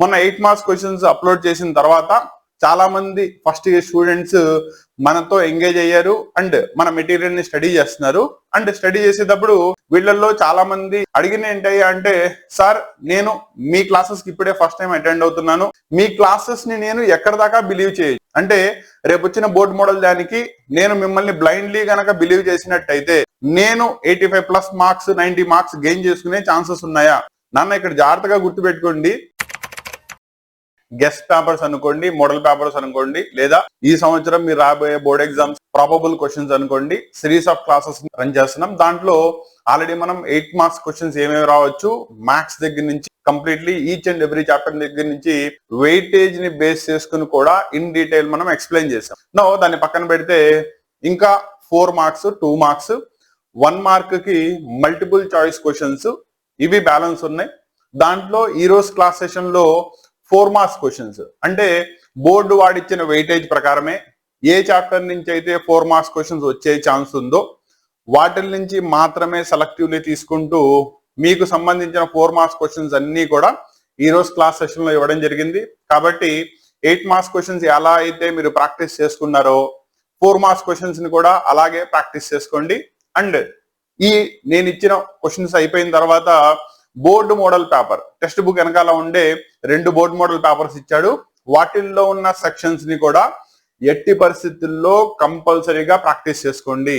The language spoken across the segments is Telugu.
మొన్న 8 మార్క్స్ క్వశ్చన్స్ అప్లోడ్ చేసిన తర్వాత చాలా మంది ఫస్ట్ ఇయర్ స్టూడెంట్స్ మనతో ఎంగేజ్ అయ్యారు అండ్ మన మెటీరియల్ ని స్టడీ చేస్తున్నారు. అండ్ స్టడీ చేసేటప్పుడు వీళ్ళల్లో చాలా మంది అడిగిన ఏంటయ్యా అంటే, సార్ నేను మీ క్లాసెస్ కి ఇప్పుడే ఫస్ట్ టైం అటెండ్ అవుతున్నాను, మీ క్లాసెస్ ని నేను ఎక్కడ దాకా బిలీవ్ చేయొచ్చు అంటే రేపు వచ్చిన బోర్డ్ మోడల్ దానికి నేను మిమ్మల్ని బ్లైండ్లీ గనక బిలీవ్ చేసినట్టయితే నేను 85+ మార్క్స్ 90 మార్క్స్ గెయిన్ చేసుకునే ఛాన్సెస్ ఉన్నాయా? నాన్న ఇక్కడ జాగ్రత్తగా గుర్తుపెట్టుకోండి, గెస్ట్ పేపర్స్ అనుకోండి, మోడల్ పేపర్స్ అనుకోండి, లేదా ఈ సంవత్సరం మీరు రాబోయే బోర్డ్ ఎగ్జామ్స్ ప్రాబబుల్ క్వశ్చన్స్ అనుకోండి, సిరీస్ ఆఫ్ క్లాసెస్ రన్ చేస్తున్నాం. దాంట్లో ఆల్రెడీ మనం 8 మార్క్స్ క్వశ్చన్స్ ఏమేమి రావచ్చు, మ్యాథ్స్ దగ్గర నుంచి completely each and every chapter దగ్గర నుంచి వెయిటేజ్ ని బేస్ చేసుకుని కూడా ఇన్ డీటెయిల్ మనం ఎక్స్ప్లెయిన్ చేసాం. నో దాన్ని పక్కన పెడితే ఇంకా 4 మార్క్స్ 2 మార్క్స్ 1 మార్క్ కి మల్టిపుల్ చాయిస్ క్వశ్చన్స్ ఇవి బ్యాలెన్స్ ఉన్నాయి. దాంట్లో ఈ రోజు క్లాస్ సెషన్ లో 4 మార్క్స్ క్వశ్చన్స్ అంటే బోర్డు వాడిచ్చిన వెయిటేజ్ ప్రకారమే ఏ చాప్టర్ నుంచి అయితే 4 మార్క్స్ క్వశ్చన్స్ వచ్చే ఛాన్స్ ఉందో వాటి నుంచి మాత్రమే సెలెక్టివ్లీ తీసుకుంటూ మీకు సంబంధించిన 4 మార్క్స్ క్వశ్చన్స్ అన్ని కూడా ఈ రోజు క్లాస్ సెషన్ లో ఇవ్వడం జరిగింది. కాబట్టి 8 మార్క్స్ క్వశ్చన్స్ ఎలా అయితే మీరు ప్రాక్టీస్ చేసుకున్నారో 4 మార్క్స్ క్వశ్చన్స్ ని కూడా అలాగే ప్రాక్టీస్ చేసుకోండి. అండ్ ఈ నేను ఇచ్చిన క్వశ్చన్స్ అయిపోయిన తర్వాత board model paper text book వెనకాల ఉండే 2 బోర్డు మోడల్ పేపర్స్ ఇచ్చాడు. వాటిల్లో ఉన్న సెక్షన్స్ ని కూడా ఎట్టి పరిస్థితుల్లో కంపల్సరీగా ప్రాక్టీస్ చేసుకోండి.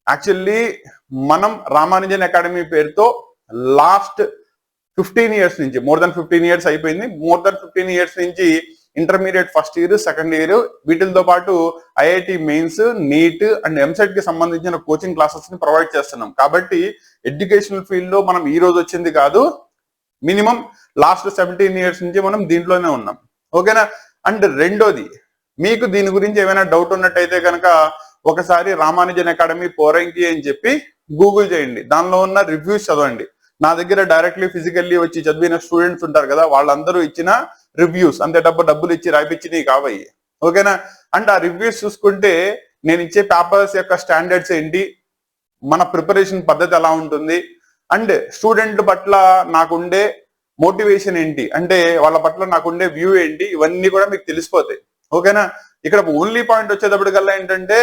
యాక్చువల్లీ మనం రామానుజన్ అకాడమీ పేరుతో లాస్ట్ 15 ఇయర్స్ నుంచి మోర్ దెన్ 15 ఇయర్స్ అయిపోయింది. మోర్ దెన్ 15 ఇయర్స్ నుంచి intermediate first year second year వీటితో పాటు IIT mains, NEET and EAMCET కి సంబంధించిన కోచింగ్ క్లాసెస్ ని ప్రొవైడ్ చేస్తున్నాం. కాబట్టి ఎడ్యుకేషనల్ ఫీల్డ్ లో మనం ఈ రోజు వచ్చింది కాదు, మినిమం లాస్ట్ 17 ఇయర్స్ నుంచి మనం దీంట్లోనే ఉన్నాం. ఓకేనా? అండ్ రెండోది, మీకు దీని గురించి ఏమైనా డౌట్ ఉన్నట్టయితే కనుక ఒకసారి రామానుజన్ అకాడమీ పోరంకి అని చెప్పి గూగుల్ చేయండి, దానిలో ఉన్న రివ్యూస్ చదవండి. నా దగ్గర డైరెక్ట్లీ ఫిజికల్లీ వచ్చి చదివిన స్టూడెంట్స్ ఉంటారు కదా, వాళ్ళందరూ ఇచ్చిన రివ్యూస్, అంతే డబ్బులు ఇచ్చి రాయిపించినవి కావయ్యి. ఓకేనా? అండ్ ఆ రివ్యూస్ చూసుకుంటే నేను ఇచ్చే పేపర్స్ యొక్క స్టాండర్డ్స్ ఏంటి, మన ప్రిపరేషన్ పద్ధతి ఎలా ఉంటుంది, అండ్ స్టూడెంట్ పట్ల నాకుండే మోటివేషన్ ఏంటి, అంటే వాళ్ళ పట్ల నాకుండే వ్యూ ఏంటి, ఇవన్నీ కూడా మీకు తెలిసిపోతాయి. ఓకేనా? ఇక్కడ ఓన్లీ పాయింట్ వచ్చేటప్పటికల్లా ఏంటంటే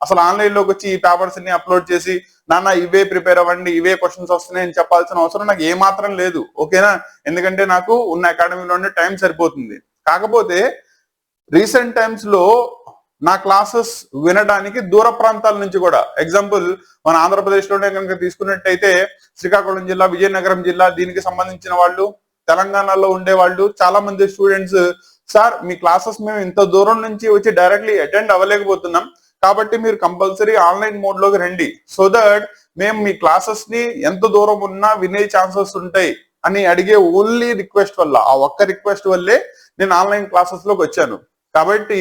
అసలు ఆన్లైన్ లోకి వచ్చి ఈ పేపర్స్ ని అప్లోడ్ చేసి నాన్న ఇవే ప్రిపేర్ అవ్వండి, ఇవే క్వశ్చన్స్ వస్తున్నాయి అని చెప్పాల్సిన అవసరం నాకు ఏమాత్రం లేదు. ఓకేనా? ఎందుకంటే నాకు ఉన్న అకాడమీలోనే టైం సరిపోతుంది. కాకపోతే రీసెంట్ టైమ్స్ లో నా క్లాసెస్ వినడానికి దూర ప్రాంతాల నుంచి కూడా, ఎగ్జాంపుల్ మన ఆంధ్రప్రదేశ్ లోనే కనుక తీసుకున్నట్టయితే శ్రీకాకుళం జిల్లా, విజయనగరం జిల్లా దీనికి సంబంధించిన వాళ్ళు, తెలంగాణలో ఉండే వాళ్ళు చాలా మంది స్టూడెంట్స్, సార్ మీ క్లాసెస్ మేము ఇంత దూరం నుంచి వచ్చి డైరెక్ట్లీ అటెండ్ అవ్వలేకపోతున్నాం, కాబట్టి మీరు కంపల్సరీ ఆన్లైన్ మోడ్ లోకి రండి, సో దట్ మేము మీ క్లాసెస్ ని ఎంత దూరం ఉన్నా వినే ఛాన్సెస్ ఉంటాయి అని అడిగే ఓన్లీ రిక్వెస్ట్ వల్ల, ఆ ఒక్క రిక్వెస్ట్ వల్లే నేను ఆన్లైన్ క్లాసెస్ లోకి వచ్చాను. కాబట్టి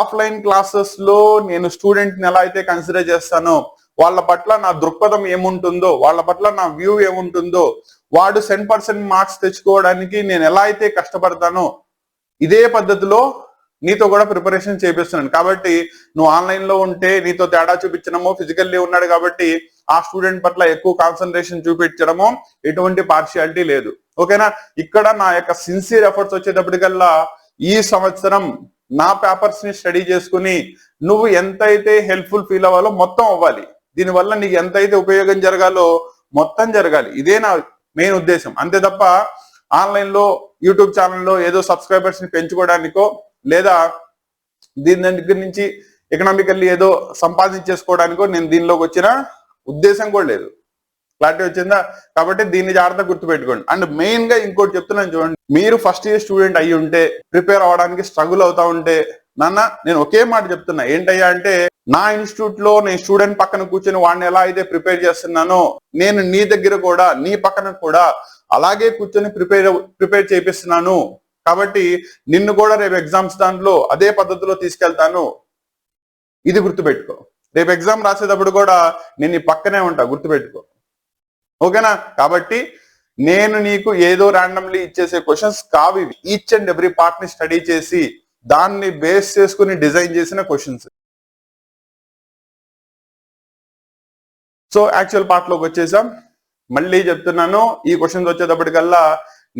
ఆఫ్లైన్ క్లాసెస్ లో నేను స్టూడెంట్ ని ఎలా అయితే కన్సిడర్ చేస్తానో, వాళ్ళ పట్ల నా దృక్పథం ఏముంటుందో, వాళ్ళ పట్ల నా వ్యూ ఏముంటుందో, వాడు 100% మార్క్స్ తెచ్చుకోవడానికి నేను ఎలా అయితే కష్టపడతానో ఇదే పద్ధతిలో నీతో కూడా ప్రిపరేషన్ చేపిస్తున్నాను. కాబట్టి నువ్వు ఆన్లైన్ లో ఉంటే నీతో తేడా చూపించడమో, ఫిజికల్లీ ఉన్నాడు కాబట్టి ఆ స్టూడెంట్ పట్ల ఎక్కువ కాన్సన్ట్రేషన్ చూపించడమో ఎటువంటి పార్షియాలిటీ లేదు. ఓకేనా? ఇక్కడ నా యొక్క సిన్సియర్ ఎఫర్ట్స్ వచ్చేటప్పటికల్లా ఈ సంవత్సరం నా పేపర్స్ ని స్టడీ చేసుకుని నువ్వు ఎంతైతే హెల్ప్ఫుల్ ఫీల్ అవ్వాలో మొత్తం అవ్వాలి, దీనివల్ల నీకు ఎంతైతే ఉపయోగం జరగాలో మొత్తం జరగాలి. ఇదే నా మెయిన్ ఉద్దేశం. అంతే తప్ప ఆన్లైన్ లో యూట్యూబ్ ఛానల్లో ఏదో సబ్స్క్రైబర్స్ ని పెంచుకోవడానికో లేదా దీని దగ్గర నుంచి ఎకనామికల్లీ ఏదో సంపాదించేసుకోవడానికో నేను దీనిలోకి వచ్చిన ఉద్దేశం కూడా లేదు. క్లారిటీ వచ్చిందా? కాబట్టి దీన్ని జాగ్రత్తగా గుర్తుపెట్టుకోండి. అండ్ మెయిన్ గా ఇంకోటి చెప్తున్నాను చూడండి, మీరు ఫస్ట్ ఇయర్ స్టూడెంట్ అయ్యి ఉంటే, ప్రిపేర్ అవ్వడానికి స్ట్రగుల్ అవుతా ఉంటే, నాన్న నేను ఒకే మాట చెప్తున్నా, ఏంటయ్యా అంటే నా ఇన్స్టిట్యూట్ లో నేను స్టూడెంట్ పక్కన కూర్చొని వాడిని ఎలా అయితే ప్రిపేర్ చేస్తున్నానో నేను నీ దగ్గర కూడా, నీ పక్కన కూడా అలాగే కూర్చొని ప్రిపేర్ చేపిస్తున్నాను. కాబట్టి నిన్ను కూడా రేపు ఎగ్జామ్స్ దాంట్లో అదే పద్ధతిలో తీసుకెళ్తాను, ఇది గుర్తుపెట్టుకో. రేపు ఎగ్జామ్ రాసేటప్పుడు కూడా నేను నీ పక్కనే ఉంటా, గుర్తుపెట్టుకో. ఓకేనా? కాబట్టి నేను నీకు ఏదో ర్యాండమ్లీ ఇచ్చేసే క్వశ్చన్స్ కావు ఇవి. ఈచ్ అండ్ ఎవ్రీ పార్ట్ ని స్టడీ చేసి దాన్ని బేస్ చేసుకుని డిజైన్ చేసిన క్వశ్చన్స్. సో యాక్చువల్ పార్ట్ లోకి వచ్చేసాం. మళ్ళీ చెప్తున్నాను, ఈ క్వశ్చన్స్ వచ్చేటప్పటికల్లా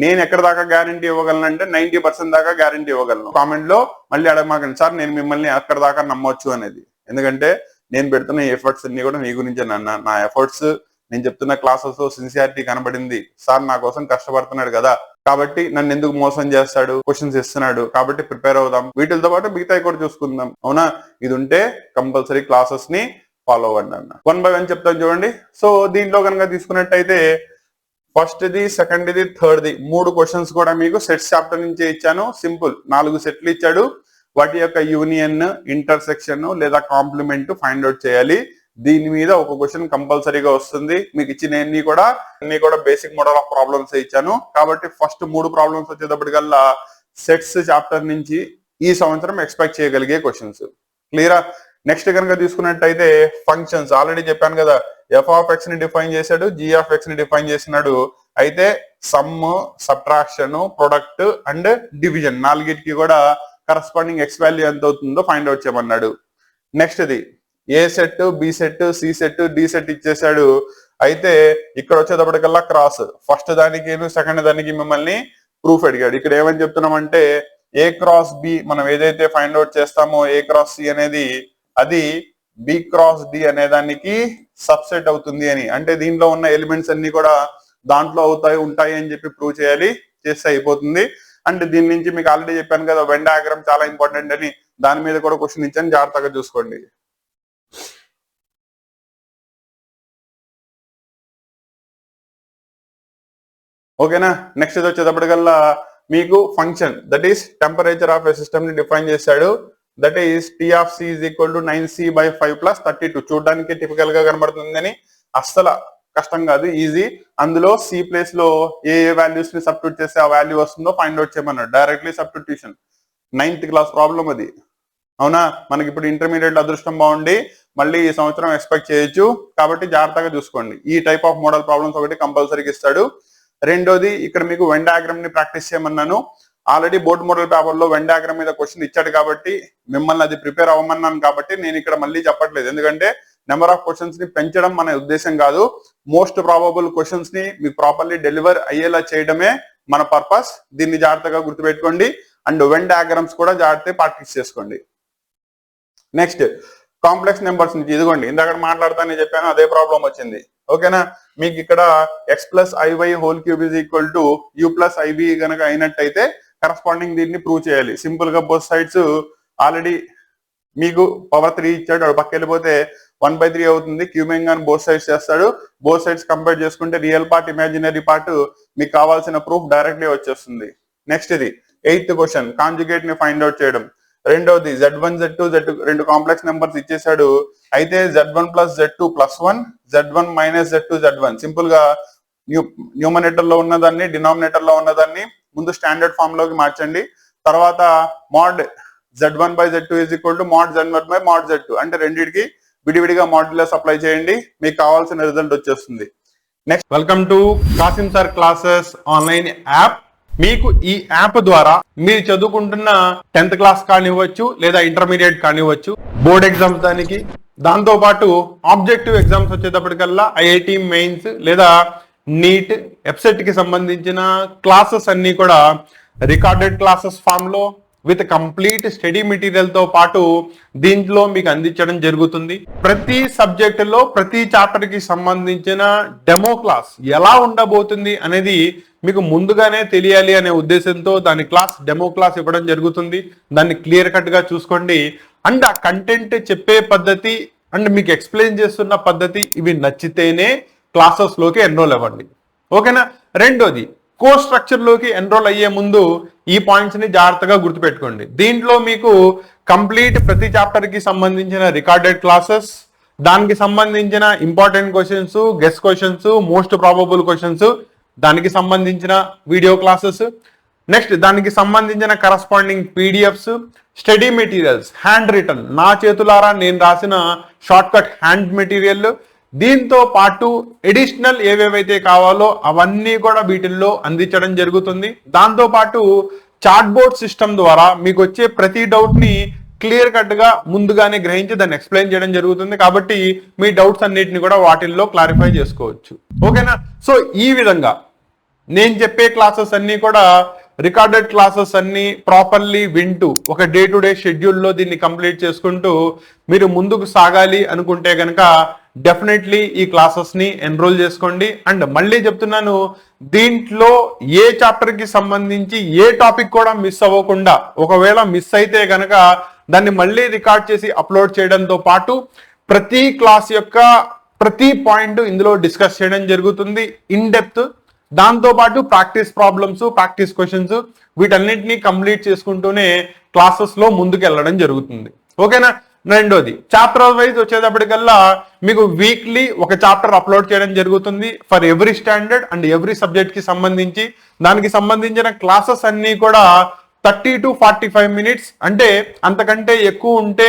నేను ఎక్కడ దాకా గ్యారంటీ ఇవ్వగలను అంటే 90% దాకా గ్యారంటీ ఇవ్వగలను. కామెంట్ లో మళ్ళీ అడగమాకండి సార్ నేను మిమ్మల్ని అక్కడ దాకా నమ్మొచ్చు అనేది. ఎందుకంటే నేను పెడుతున్న ఎఫర్ట్స్ అన్ని కూడా మీ గురించే. నా ఎఫర్ట్స్, నేను చెప్తున్న క్లాసెస్ లో సిన్సియారిటీ కనబడింది. సార్ నా కోసం కష్టపడుతున్నాడు కదా, కాబట్టి నన్ను ఎందుకు మోసం చేస్తాడు, క్వశ్చన్స్ ఇస్తున్నాడు, కాబట్టి ప్రిపేర్ అవుదాం. వీటితో పాటు మిగతా కూడా చూసుకుందాం. అవునా? ఇది ఉంటే కంపల్సరీ క్లాసెస్ ని ఫాలో అవ్వండి అన్న. 1 by 1 చెప్తాను చూడండి. సో దీంట్లో కనుక తీసుకున్నట్టయితే first the, second the, third the 3 questions కూడా మీకు సెట్స్ చాప్టర్ నుంచే ఇచ్చాను. సింపుల్ 4 సెట్లు ఇచ్చాడు. వాటి యొక్క యూనియన్, ఇంటర్సెక్షన్ లేదా కాంప్లిమెంట్ ఫైండ్ అవుట్ చేయాలి. దీని మీద ఒక క్వశ్చన్ కంపల్సరీగా వస్తుంది. మీకు ఇచ్చిన అన్ని కూడా బేసిక్ మోడల్ ఆఫ్ ప్రాబ్లమ్స్ ఇచ్చాను. కాబట్టి ఫస్ట్ 3 ప్రాబ్లమ్స్ వచ్చేటప్పటికల్లా సెట్స్ చాప్టర్ నుంచి ఈ సంవత్సరం ఎక్స్పెక్ట్ చేయగలిగే క్వశ్చన్స్. క్లియరా? నెక్స్ట్ కనుక తీసుకున్నట్టయితే ఫంక్షన్స్ ఆల్రెడీ చెప్పాను కదా, ఎఫ్ ఆఫ్ ఎక్స్ ని డిఫైన్ చేశాడు, జీ ఆఫ్ ఎక్స్ ని డిఫైన్ చేసినాడు. అయితే sum, subtraction, product and division 4కి కూడా కరస్పాండింగ్ ఎక్స్ వాల్యూ ఎంత అవుతుందో ఫైండ్ అవుట్ చేయమన్నాడు. Next the A set, B set, C set, D set ఇచ్చేసాడు. అయితే ఇక్కడ వచ్చేటప్పటికల్లా క్రాస్, ఫస్ట్ దానికి సెకండ్ దానికి మిమ్మల్ని ప్రూఫ్ అడిగాడు. ఇక్కడ ఏమని చెప్తున్నామంటే ఏ క్రాస్ బి మనం ఏదైతే ఫైండ్ అవుట్ చేస్తామో ఏ క్రాస్ సి అనేది అది బి క్రాస్ డి అనే దానికి సబ్సెట్ అవుతుంది అని. అంటే దీంట్లో ఉన్న ఎలిమెంట్స్ అన్ని కూడా దాంట్లో ఉంటాయి అని చెప్పి ప్రూవ్ చేయాలి. చేస్తే అయిపోతుంది. అంటే దీని నుంచి మీకు ఆల్రెడీ చెప్పాను కదా వెన్ డయాగ్రామ్ చాలా ఇంపార్టెంట్ అని, దాని మీద కూడా క్వశ్చన్ ఇచ్చాను, జాగ్రత్తగా చూసుకోండి. ఓకేనా? నెక్స్ట్ ఇది వచ్చేటప్పటికల్లా మీకు function that is temperature of a system ని డిఫైన్ చేశాడు. That is T of C is equal to 9c/5 + 32. చూడడానికి టిపికల్ గా కనబడుతుంది అని అస్సలు కష్టం కాదు, ఈజీ. అందులో సి ప్లేస్ లో ఏ వాల్యూస్ ని సబ్స్టిట్యూట్ చేస్తే ఆ వాల్యూ వస్తుందో ఫైండ్ అవుట్ చేయమన్నాడు. Directly substitution 9th class problem అది. అవునా? మనకి ఇప్పుడు ఇంటర్మీడియట్ అదృష్టం బాగుండి మళ్ళీ ఈ సంవత్సరం ఎక్స్పెక్ట్ చేయొచ్చు. కాబట్టి జాగ్రత్తగా చూసుకోండి. ఈ టైప్ ఆఫ్ మోడల్ ప్రాబ్లమ్స్ ఒకటి కంపల్సరీగా ఇస్తాడు. రెండోది ఇక్కడ మీకు వెన్ డయాగ్రామ్ ని ప్రాక్టీస్ చేయమన్నాను. ఆల్రెడీ బోర్డ్ మోడల్ పేపర్ లో వెన్ డయాగ్రామ్ మీద క్వశ్చన్ ఇచ్చాడు కాబట్టి మిమ్మల్ని అది ప్రిపేర్ అవ్వమన్నాను. కాబట్టి నేను ఇక్కడ మళ్ళీ చెప్పట్లేదు. ఎందుకంటే నెంబర్ ఆఫ్ క్వశ్చన్స్ ని పెంచడం మన ఉద్దేశం కాదు. మోస్ట్ ప్రాబబుల్ క్వశ్చన్స్ ని మీకు ప్రాపర్లీ డెలివర్ అయ్యేలా చేయడమే మన పర్పస్. దీన్ని జాగ్రత్తగా గుర్తుపెట్టుకోండి. అండ్ వెన్ డయాగ్రామ్స్ కూడా జాగ్రత్తగా ప్రాక్టీస్ చేసుకోండి. నెక్స్ట్ కాంప్లెక్స్ నెంబర్స్ నుంచి ఇదిగోండి, ఇందాక మాట్లాడతానని చెప్పాను, అదే ప్రాబ్లం వచ్చింది. ఓకేనా? మీకు ఇక్కడ x + iy whole cube is equal to u + iv కనుక అయినట్టయితే కరస్పాండింగ్ దీన్ని ప్రూవ్ చేయాలి. సింపుల్ గా బోత్ సైడ్స్ ఆల్రెడీ మీకు పవర్ 3 ఇచ్చాడు, అక్కడ పక్క వెళ్ళిపోతే 1/3 అవుతుంది. క్యూబింగ్ అని బోత్ సైడ్స్ చేస్తాడు. బోత్ సైడ్స్ కంపేర్ చేసుకుంటే రియల్ పార్ట్, ఇమాజినరీ పార్ట్ మీకు కావాల్సిన ప్రూఫ్ డైరెక్ట్లీ వచ్చేస్తుంది. నెక్స్ట్ ఇది 8th క్వశ్చన్, కాంజుగేట్ ని ఫైండ్ అవుట్ చేయడం. రెండోది z1 z2 z2 రెండు కాంప్లెక్స్ నెంబర్స్ ఇచ్చేసాడు. అయితే z1 + z2 + 1, z1 - z2 z1. Simple గా న్యూమరేటర్ లో ఉన్నదాన్ని డినామినేటర్ లో ఉన్నదాన్ని ముందు స్టాండర్డ్ ఫామ్ లోకి మార్చండి. తర్వాత mode z1/z2 = mod z1/mod z2. అంటే రెండింటికి విడివిడిగా మాడ్యులస్ అప్లై చేయండి, మీకు కావాల్సిన రిజల్ట్ వచ్చేస్తుంది. Next, welcome to Kasim sir classes online app. మీకు ఈ యాప్ ద్వారా మీరు చదువుకుంటున్న 10th క్లాస్ కానివ్వచ్చు లేదా ఇంటర్మీడియట్ కానివ్వచ్చు, బోర్డ్ ఎగ్జామ్స్ దానికి, దాంతో పాటు ఆబ్జెక్టివ్ ఎగ్జామ్స్ వచ్చేటప్పటికల్లా ఐఐటి మెయిన్స్ లేదా నీట్, ఎఫ్సెట్ కి సంబంధించిన క్లాసెస్ అన్ని కూడా రికార్డెడ్ క్లాసెస్ ఫామ్ లో విత్ కంప్లీట్ స్టడీ మెటీరియల్ తో పాటు దీంట్లో మీకు అందించడం జరుగుతుంది. ప్రతి సబ్జెక్ట్ లో ప్రతి చాప్టర్ కి సంబంధించిన డెమో క్లాస్ ఎలా ఉండబోతుంది అనేది మీకు ముందుగానే తెలియాలి అనే ఉద్దేశంతో దాని డెమో క్లాస్ ఇవ్వడం జరుగుతుంది. దాన్ని క్లియర్ కట్ గా చూసుకోండి. అండ్ ఆ కంటెంట్ చెప్పే పద్ధతి అండ్ మీకు ఎక్స్ప్లెయిన్ చేస్తున్న పద్ధతి ఇవి నచ్చితేనే క్లాసెస్ లోకి ఎన్రోల్ అవ్వండి. ఓకేనా? రెండోది, కోర్స్ స్ట్రక్చర్ లోకి ఎన్రోల్ అయ్యే ముందు ఈ పాయింట్స్ ని జాగ్రత్తగా గుర్తుపెట్టుకోండి. దీంట్లో మీకు కంప్లీట్ ప్రతి చాప్టర్ కి సంబంధించిన రికార్డెడ్ క్లాసెస్, దానికి సంబంధించిన important questions, guess questions, most probable questions, దానికి సంబంధించిన వీడియో క్లాసెస్, నెక్స్ట్ దానికి సంబంధించిన corresponding PDFs, study materials, hand written నా చేతులారా నేను రాసిన షార్ట్ కట్ హ్యాండ్ మెటీరియల్, దీంతో పాటు ఎడిషనల్ ఏవేవైతే కావాలో అవన్నీ కూడా వీటిల్లో అందించడం జరుగుతుంది. దాంతో పాటు చాట్ బోర్డ్ సిస్టమ్ ద్వారా మీకు వచ్చే ప్రతి డౌట్ ని క్లియర్ కట్ గా ముందుగానే గ్రహించి దాన్ని ఎక్స్ప్లెయిన్ చేయడం జరుగుతుంది. కాబట్టి మీ డౌట్స్ అన్నిటిని కూడా వాటిల్లో క్లారిఫై చేసుకోవచ్చు. ఓకేనా? సో ఈ విధంగా నేను చెప్పే క్లాసెస్ అన్ని కూడా రికార్డెడ్ క్లాసెస్ అన్ని ప్రాపర్లీ వింటూ ఒక డే టు డే షెడ్యూల్లో దీన్ని కంప్లీట్ చేసుకుంటూ మీరు ముందుకు సాగాలి అనుకుంటే కనుక డెఫినెట్లీ ఈ క్లాసెస్ ని ఎన్రోల్ చేసుకోండి. అండ్ మళ్ళీ చెప్తున్నాను, దీంట్లో ఏ చాప్టర్ కి సంబంధించి ఏ టాపిక్ కూడా మిస్ అవ్వకుండా, ఒకవేళ మిస్ అయితే కనుక దాన్ని మళ్ళీ రికార్డ్ చేసి అప్లోడ్ చేయడంతో పాటు ప్రతి క్లాస్ యొక్క ప్రతి పాయింట్ ఇందులో డిస్కస్ చేయడం జరుగుతుంది ఇన్ డెప్త్. దాంతో పాటు ప్రాక్టీస్ ప్రాబ్లమ్స్, ప్రాక్టీస్ క్వశ్చన్స్ వీటన్నిటిని కంప్లీట్ చేసుకుంటూనే క్లాసెస్ లో ముందుకు వెళ్ళడం జరుగుతుంది. ఓకేనా. రెండోది, చాప్టర్ వైజ్ వచ్చేటప్పటికల్లా మీకు వీక్లీ ఒక చాప్టర్ అప్లోడ్ చేయడం జరుగుతుంది for every standard and every subject కి సంబంధించి. దానికి సంబంధించిన క్లాసెస్ అన్ని కూడా 30 to 45 minutes, అంటే అంతకంటే ఎక్కువ ఉంటే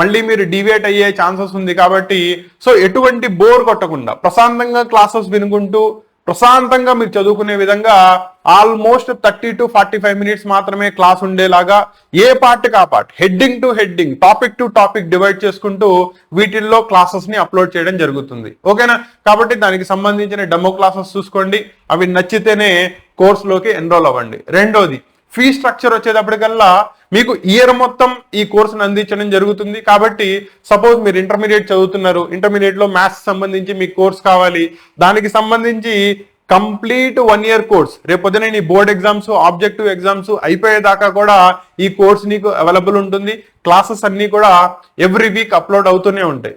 మళ్ళీ మీరు డివియేట్ అయ్యే ఛాన్సెస్ ఉంది. కాబట్టి సో ఎటువంటి బోర్ కొట్టకుండా ప్రశాంతంగా క్లాసెస్ వినుకుంటూ ప్రశాంతంగా మీరు చదువుకునే విధంగా ఆల్మోస్ట్ 30 to 45 minutes మాత్రమే క్లాస్ ఉండేలాగా ఏ పార్ట్ కా part, heading to heading, topic to topic divide చేసుకుంటూ వీటిల్లో క్లాసెస్ ని అప్లోడ్ చేయడం జరుగుతుంది. ఓకేనా. కాబట్టి దానికి సంబంధించిన డెమో క్లాసెస్ చూసుకోండి, అవి నచ్చితేనే కోర్సులోకి ఎన్రోల్ అవ్వండి. రెండోది, ఫీ స్ట్రక్చర్ వచ్చేటప్పటికల్లా మీకు ఇయర్ మొత్తం ఈ కోర్సును అందించడం జరుగుతుంది. కాబట్టి సపోజ్ మీరు ఇంటర్మీడియట్ చదువుతున్నారు, ఇంటర్మీడియట్ లో మ్యాథ్స్ సంబంధించి మీకు కోర్స్ కావాలి, దానికి సంబంధించి కంప్లీట్ 1 year కోర్స్, రేపొద్దున నీ బోర్డ్ ఎగ్జామ్స్, ఆబ్జెక్టివ్ ఎగ్జామ్స్ అయిపోయేదాకా కూడా ఈ కోర్స్ నీకు అవైలబుల్ ఉంటుంది. క్లాసెస్ అన్ని కూడా ఎవ్రీ వీక్ అప్లోడ్ అవుతూనే ఉంటాయి.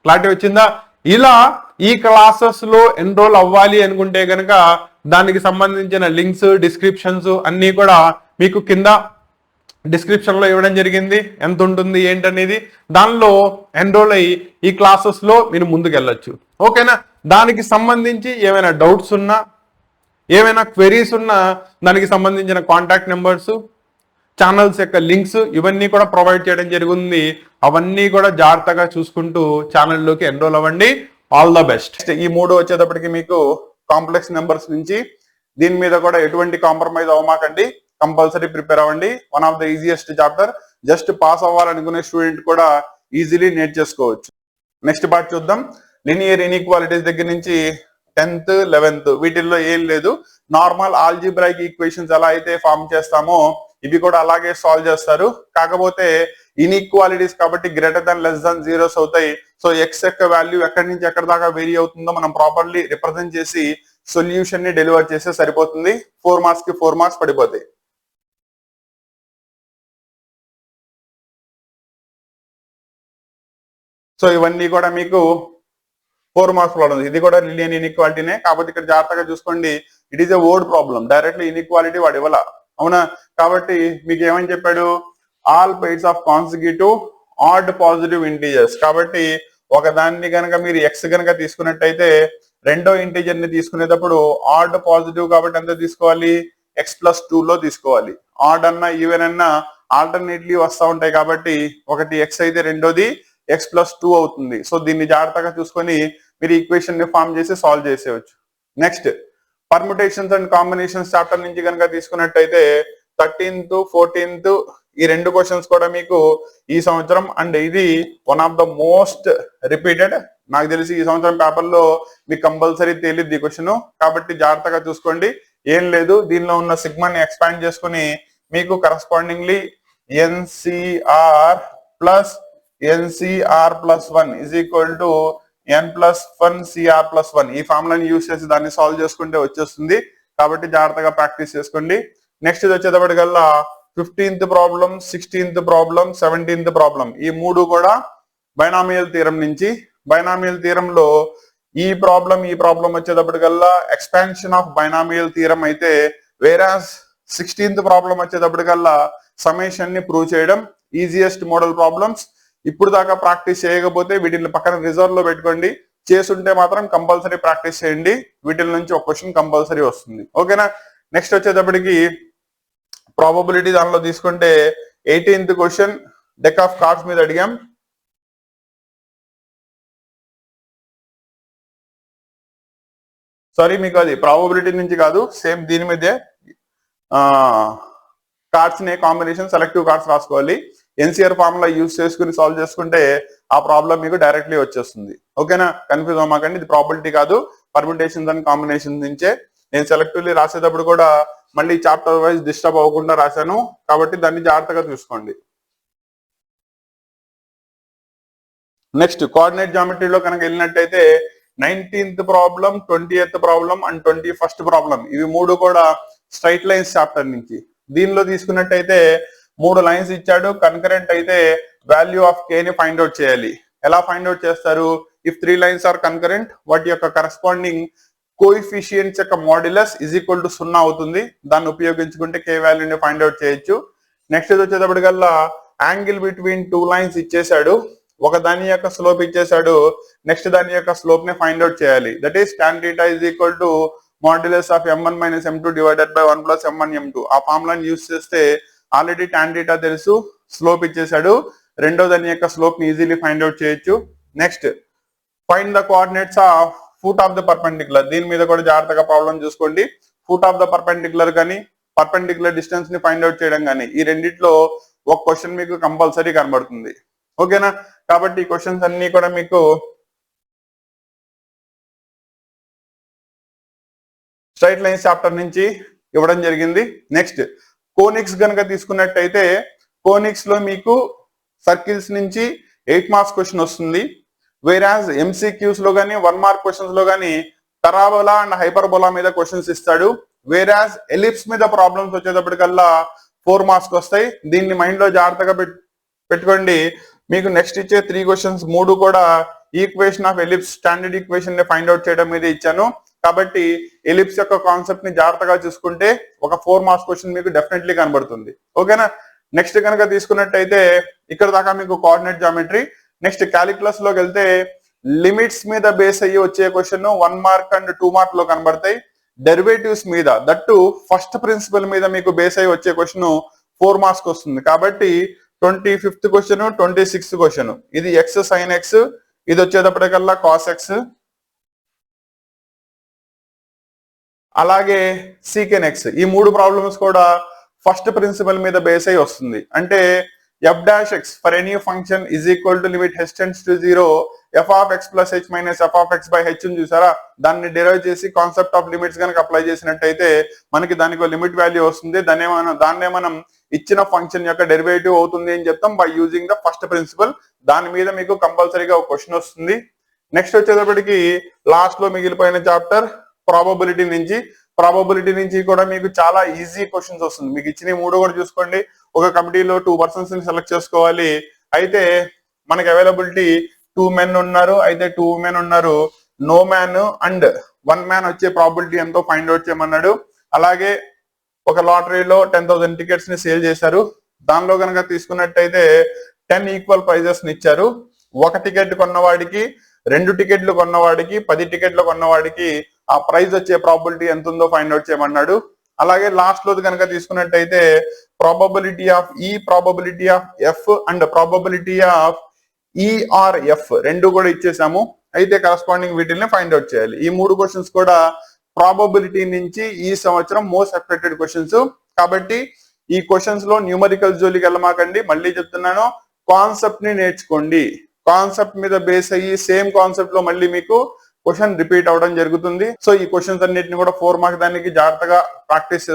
క్లారిటీ వచ్చిందా? ఇలా ఈ క్లాసెస్ లో ఎన్రోల్ అవ్వాలి అనుకుంటే కనుక దానికి సంబంధించిన లింక్స్, డిస్క్రిప్షన్స్ అన్ని కూడా మీకు కింద డిస్క్రిప్షన్ లో ఇవ్వడం జరిగింది. ఎంత ఉంటుంది ఏంటనేది దానిలో ఎన్రోల్ అయ్యి ఈ క్లాసెస్ లో మీరు ముందుకు వెళ్ళొచ్చు. ఓకేనా. దానికి సంబంధించి ఏమైనా డౌట్స్ ఉన్నా, ఏమైనా క్వెరీస్ ఉన్నా దానికి సంబంధించిన కాంటాక్ట్ నెంబర్స్, ఛానల్స్ యొక్క లింక్స్ ఇవన్నీ కూడా ప్రొవైడ్ చేయడం జరిగింది. అవన్నీ కూడా జాగ్రత్తగా చూసుకుంటూ ఛానల్లోకి ఎన్రోల్ అవ్వండి. All the best. ఈ 3 వచ్చేటప్పటికి మీకు కాంప్లెక్స్ నెంబర్స్ నుంచి, దీని మీద కూడా ఎటువంటి కాంప్రమైజ్ అవ్వమాకండి, కంపల్సరీ ప్రిపేర్ అవ్వండి. One of the easiest chapter, just pass అవ్వాలనుకునే స్టూడెంట్ కూడా ఈజీలీ నేర్చేసుకోవచ్చు. నెక్స్ట్ పార్ట్ చూద్దాం. లినియర్ ఇన్ఈక్వాలిటీస్ దగ్గర నుంచి 10th, 11th వీటిల్లో ఏం లేదు. నార్మల్ ఆల్జీబ్రాయిక్ ఈక్వేషన్స్ ఎలా అయితే ఫామ్ చేస్తామో ఇవి కూడా అలాగే సాల్వ్ చేస్తారు. కాకపోతే ఇన్ఈక్వాలిటీస్ కాబట్టి greater than less than zeros అవుతాయి. సో ఎక్స్ యొక్క వాల్యూ ఎక్కడి నుంచి ఎక్కడి దాకా వేరీ అవుతుందో మనం ప్రాపర్లీ రిప్రజెంట్ చేసి సొల్యూషన్ ని డెలివర్ చేస్తే సరిపోతుంది. 4 marks కి 4 marks పడిపోతాయి. సో ఇవన్నీ కూడా మీకు 4 marks ప్రాబ్లమ్. ఇది కూడా లినియర్ ఇన్ఈక్వాలిటీనే, కాకపోతే ఇక్కడ జాగ్రత్తగా చూసుకోండి, it is a word problem. Directly inequality వాడు ఇవ్వాల, అవునా. కాబట్టి మీకు ఏమని చెప్పాడు, all pairs of consecutive odd positive integers. కాబట్టి ఒక దాన్ని కనుక మీరు ఎక్స్ కనుక తీసుకున్నట్టయితే రెండో ఇంటీజర్ ని తీసుకునేటప్పుడు ఆడ్ పాజిటివ్ కాబట్టి ఎంత తీసుకోవాలి, x+2 లో తీసుకోవాలి. ఆడ్ అన్నా ఈవెన్ అన్నా ఆల్టర్నేట్లీ వస్తూ ఉంటాయి కాబట్టి ఒకటి ఎక్స్ అయితే రెండోది x+2 అవుతుంది. సో దీన్ని జాగ్రత్తగా చూసుకొని మీరు ఈక్వేషన్ ని ఫామ్ చేసి సాల్వ్ చేసేయచ్చు. Next, permutations and combinations chapter నుంచి కనుక తీసుకున్నట్టయితే 13th, 14th ఈ 2 క్వశ్చన్స్ కూడా మీకు ఈ సంవత్సరం, అండ్ ఇది one of the most repeated. నాకు తెలిసి ఈ సంవత్సరం పేపర్ లో మీకు కంపల్సరీ తేలిద్ది క్వశ్చన్. కాబట్టి జాగ్రత్తగా చూసుకోండి. ఏం లేదు, దీనిలో ఉన్న సిగ్మాని ఎక్స్పాండ్ చేసుకుని మీకు కరస్పాండింగ్లీ NCR+1 is equal to N+1CR+1 ఈ ఫార్ములాని యూజ్ చేసి దాన్ని సాల్వ్ చేసుకుంటే వచ్చేస్తుంది. కాబట్టి జాగ్రత్తగా ప్రాక్టీస్ చేసుకోండి. నెక్స్ట్ ఇది వచ్చేటప్పటికల్లా 15th problem, 16th problem, 17th problem ఈ 3 కూడా బైనామియల్ థీరం నుంచి. బైనామియల్ థీరంలో ఈ ప్రాబ్లం వచ్చేటప్పటికల్లా ఎక్స్పాన్షన్ ఆఫ్ బైనామియల్ థీరం అయితే, వేరాస్ 16th ప్రాబ్లం వచ్చేటప్పటికల్లా సమ్మేషన్ ని ప్రూవ్ చేయడం. Easiest model problems. ఇప్పుడు దాకా ప్రాక్టీస్ చేయకపోతే వీటిని పక్కన రిజర్వ్ లో పెట్టుకోండి, చేసుంటే మాత్రం కంపల్సరీ ప్రాక్టీస్ చేయండి. వీటిల నుంచి ఒక క్వశ్చన్ కంపల్సరీ వస్తుంది. ఓకేనా. నెక్స్ట్ వచ్చేటప్పటికి ప్రాబబిలిటీ దానిలో తీసుకుంటే 18th question deck of cards మీద అడిగాం. సారీ, మీకు అది ప్రాబబిలిటీ నుంచి కాదు, సేమ్ దీని మీదే కార్డ్స్ ని కాంబినేషన్ సెలెక్టివ్ కార్డ్స్ రాసుకోవాలి. ఎన్సీఆర్ ఫార్ములా యూజ్ చేసుకుని సాల్వ్ చేసుకుంటే ఆ ప్రాబ్లం మీకు డైరెక్ట్లీ వచ్చేస్తుంది. ఓకేనా. కన్ఫ్యూజ్ అవ్వమాకండి, ఇది ప్రాబిలిటీ కాదు, పర్ముటేషన్స్ అండ్ కాంబినేషన్ నుంచే. నేను సెలెక్టివ్లీ రాసేటప్పుడు కూడా మళ్ళీ చాప్టర్ వైజ్ డిస్టర్బ్ అవ్వకుండా రాశాను, కాబట్టి దాన్ని జాగ్రత్తగా చూసుకోండి. నెక్స్ట్ కోఆర్డినేట్ జామెట్రీలో కనుక వెళ్ళినట్టయితే 19th problem, 20th problem and 21st problem ఇవి మూడు కూడా స్ట్రైట్ లైన్స్ చాప్టర్ నుంచి. దీనిలో తీసుకున్నట్టయితే 3 లైన్స్ ఇచ్చాడు. కన్కరెంట్ అయితే వాల్యూ ఆఫ్ కే ని ఫైండ్ అవుట్ చేయాలి. ఎలా ఫైండ్ అవుట్ చేస్తారు? ఇఫ్ 3 లైన్స్ ఆర్ కన్కరెంట్, వాటి యొక్క కరెస్పాండింగ్ కోఎఫిషియెంట్స్ యొక్క మాడ్యులస్ ఈజ్ ఈక్వల్ టు 0 అవుతుంది. దాన్ని ఉపయోగించుకుంటే కే వాల్యూని ఫైండ్ అవుట్ చేయొచ్చు. నెక్స్ట్ వచ్చేటప్పటికల్లా యాంగిల్ బిట్వీన్ 2 లైన్స్ ఇచ్చేసాడు. ఒక దాని యొక్క స్లోప్ ఇచ్చేసాడు, నెక్స్ట్ దాని యొక్క స్లోప్ ని ఫైండ్ అవుట్ చేయాలి. That is tan θ is equal to modulus of m1 - m2 divided by 1 + m1 m2. ఆ ఫార్ములాని యూస్ చేస్తే ఆల్రెడీ tan θ తెలుసు, స్లోప్ ఇచ్చేసాడు. రెండో దాని యొక్క స్లోప్ ని ఈజీలీ ఫైండ్ అవుట్ చేయొచ్చు. Next find the coordinates of foot of the perpendicular. దీని మీద కూడా జాగ్రత్తగా ప్రాబ్లం చూసుకోండి. ఫుట్ ఆఫ్ ద పర్పెండిక్యులర్ కానీ పర్పెండిక్యులర్ డిస్టెన్స్ ని ఫైండ్ అవుట్ చేయడం కానీ ఈ రెండిట్లో ఒక క్వశ్చన్ మీకు కంపల్సరీ కనబడుతుంది. ఓకేనా? కాబట్టి ఈ క్వశ్చన్స్ అన్ని కూడా మీకు స్ట్రైట్ లైన్స్ చాప్టర్ నుంచి ఇవ్వడం జరిగింది. నెక్స్ట్ కోనిక్స్ కనుక తీసుకున్నట్టయితే కోనిక్స్ లో మీకు సర్కిల్స్ నుంచి 8 మార్క్స్ క్వశ్చన్ వస్తుంది. వేరాజ్ ఎంసీక్యూస్ లో కానీ 1 మార్క్ క్వశ్చన్స్ లో కానీ పరాబోలా అండ్ హైపర్బోలా మీద క్వశ్చన్స్ ఇస్తాడు. వేరాజ్ ఎలిప్స్ మీద ప్రాబ్లమ్స్ వచ్చేటప్పటికల్లా 4 మార్క్స్ వస్తాయి. దీన్ని మైండ్ లో జాగ్రత్తగా పెట్టుకోండి. మీకు నెక్స్ట్ ఇచ్చే 3 క్వశ్చన్స్ 3 కూడా equation of ellipse standard equation ని ఫైండ్ అవుట్ చేయడం మీద ఇచ్చాను. కాబట్టి ఎలిప్స్ యొక్క కాన్సెప్ట్ ని జాగ్రత్తగా చూసుకుంటే ఒక 4 మార్క్స్ క్వశ్చన్ మీకు డెఫినెట్లీ కనబడుతుంది. ఓకేనా? నెక్స్ట్ కనుక తీసుకున్నట్టయితే ఇక్కడ దాకా మీకు కోఆర్డినేట్ జామెట్రీ. నెక్స్ట్ క్యాలిక్యులస్ లోకి వెళ్తే లిమిట్స్ మీద బేస్ అయ్యి వచ్చే క్వశ్చన్ 1 మార్క్ అండ్ 2 మార్క్ లో కనబడతాయి. డెరివేటివ్స్ మీద దట్టు ఫస్ట్ ప్రిన్సిపల్ మీద మీకు బేస్ అయ్యి వచ్చే క్వశ్చన్ 4 మార్క్స్ వస్తుంది. కాబట్టి 25th క్వశ్చన్, 26th క్వశ్చన్ ఇది ఎక్స్ సైన్ ఎక్స్, ఇది వచ్చేటప్పటికల్లా కాస్ ఎక్స్, అలాగే సీకెన్ ఎక్స్. ఈ 3 ప్రాబ్లమ్స్ కూడా ఫస్ట్ ప్రిన్సిపల్ మీద బేస్ అయి వస్తుంది. అంటే f dash x for any function is equal to limit h tends to 0 f of x plus h minus f of x by h ని చూసారా? దాన్ని డిరైవ్ చేసి కాన్సెప్ట్ ఆఫ్ లిమిట్స్ కనుక అప్లై చేసినట్టయితే మనకి దానికి లిమిట్ వాల్యూ వస్తుంది. దాన్నే మనం ఇచ్చిన ఫంక్షన్ యొక్క డెరివేటివ్ అవుతుంది అని చెప్తాం by using the first principle. దాని మీద మీకు కంపల్సరీగా ఒక క్వశ్చన్ వస్తుంది. నెక్స్ట్ వచ్చేటప్పటికి లాస్ట్ లో మిగిలిపోయిన చాప్టర్ ప్రాబబిలిటీ నుంచి కూడా మీకు చాలా ఈజీ క్వశ్చన్స్ వస్తుంది. మీకు ఇచ్చిన 3 కూడా చూసుకోండి. ఒక కమిటీలో 2 persons ని సెలెక్ట్ చేసుకోవాలి. అయితే మనకి అవైలబిలిటీ 2 men ఉన్నారు, అయితే 2 women ఉన్నారు. నో మ్యాన్ అండ్ 1 man వచ్చే ప్రాబిలిటీ ఎంతో ఫైండ్ అవుట్ చేయమన్నాడు. అలాగే ఒక లాటరీలో 10,000 టికెట్స్ ని సేల్ చేశారు. దానిలో కనుక తీసుకున్నట్టయితే 10 ఈక్వల్ ప్రైజెస్ ని ఇచ్చారు. 1 టికెట్ కొన్నవాడికి, 2 టికెట్లు కొన్నవాడికి, 10 టికెట్లు కొన్నవాడికి ఆ ప్రైజ్ వచ్చే ప్రాబిలిటీ ఎంత ఉందో ఫైండ్ అవుట్ చేయమన్నాడు. అలాగే లాస్ట్ లో కనుక తీసుకున్నట్టయితే ప్రాబబిలిటీ ఆఫ్ ఈ, probability of F and probability of ERF రెండు కూడా ఇచ్చేసాము. అయితే కరస్పాండింగ్ వీటిల్ని ఫైండ్ అవుట్ చేయాలి. ఈ 3 క్వశ్చన్స్ కూడా ప్రాబబిలిటీ నుంచి ఈ సంవత్సరం మోస్ట్ ఎక్స్పెక్టెడ్ క్వశ్చన్స్. కాబట్టి ఈ క్వశ్చన్స్ లో న్యూమరికల్ జోలికి వెళ్ళమాకండి. మళ్ళీ చెప్తున్నాను, కాన్సెప్ట్ ని నేర్చుకోండి. కాన్సెప్ట్ మీద బేస్ అయ్యి సేమ్ కాన్సెప్ట్ లో మళ్ళీ మీకు క్వశ్చన్ రిపీట్ అవడం జరుగుతుంది. సో ఈ క్వశ్చన్స్ అన్నిటిని కూడా 4 మార్క్ దానికి జాగ్రత్తగా ప్రాక్టీస్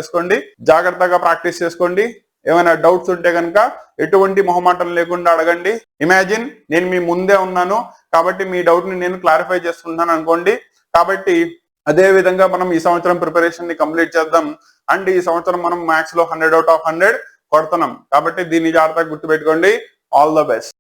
చేసుకోండి. ఏమైనా డౌట్స్ ఉంటే కనుక ఎటువంటి మొహమాటం లేకుండా అడగండి. ఇమాజిన్ నేను మీ ముందే ఉన్నాను కాబట్టి మీ డౌట్ ని నేను క్లారిఫై చేసుకుంటాను అనుకోండి. కాబట్టి అదే విధంగా మనం ఈ సంవత్సరం ప్రిపరేషన్ ని కంప్లీట్ చేద్దాం. అండ్ ఈ సంవత్సరం మనం మ్యాథ్స్ లో 100 out of 100 కొడుతున్నాం. కాబట్టి దీన్ని జాగ్రత్తగా గుర్తుపెట్టుకోండి. All the best.